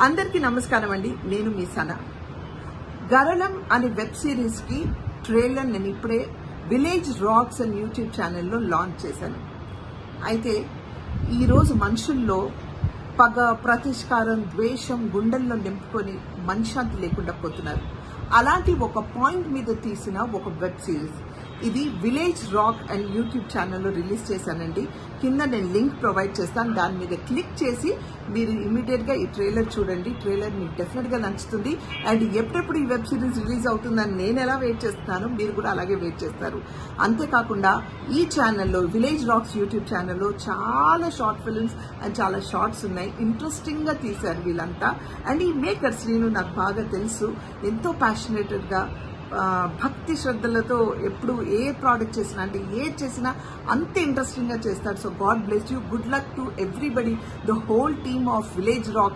అందరికీ నమస్కారం అండి. నేను మీ సనా. గరళం అనే వెబ్ సిరీస్ కి ట్రైలర్ నేను ఇప్పుడే విలేజ్ రాక్స్ అండ్ యూట్యూబ్ ఛానల్లో లాంచ్ చేశాను. అయితే ఈరోజు మనుషుల్లో పగ, ప్రతిష్కారం, ద్వేషం గుండెల్లో నింపుకొని మనశ్శాంతి లేకుండా పోతున్నారు. అలాంటి ఒక పాయింట్ మీద తీసిన ఒక వెబ్ సిరీస్ ఇది విలేజ్ రాక్ అండ్ యూట్యూబ్ ఛానల్లో రిలీజ్ చేశానండి. కింద నేను లింక్ ప్రొవైడ్ చేస్తాను. దాని మీద క్లిక్ చేసి మీరు ఇమీడియట్ గా ఈ ట్రైలర్ చూడండి. ట్రైలర్ మీకు డెఫినెట్ గా నచ్చుతుంది. అండ్ ఎప్పుడెప్పుడు ఈ వెబ్ సిరీస్ రిలీజ్ అవుతుందని నేను ఎలా వెయిట్ చేస్తున్నానో మీరు కూడా అలాగే వెయిట్ చేస్తారు. అంతేకాకుండా ఈ ఛానల్లో విలేజ్ రాక్స్ యూట్యూబ్ ఛానల్లో చాలా షార్ట్ ఫిల్మ్స్ అండ్ చాలా షార్ట్స్ ఉన్నాయి. ఇంట్రెస్టింగ్ గా తీశారు వీళ్ళంతా. అండ్ ఈ మేకర్ శ్రీను నాకు బాగా తెలుసు. ఎంతో ప్యాషనేటెడ్ గా భక్తి శ్రద్ధలతో ఎప్పుడు ఏ ప్రోడక్ట్ చేసినా అంటే ఏది చేసినా అంతే ఇంట్రెస్టింగ్ గా చేస్తారు. So God bless you. Good luck to everybody, the whole team of village rock.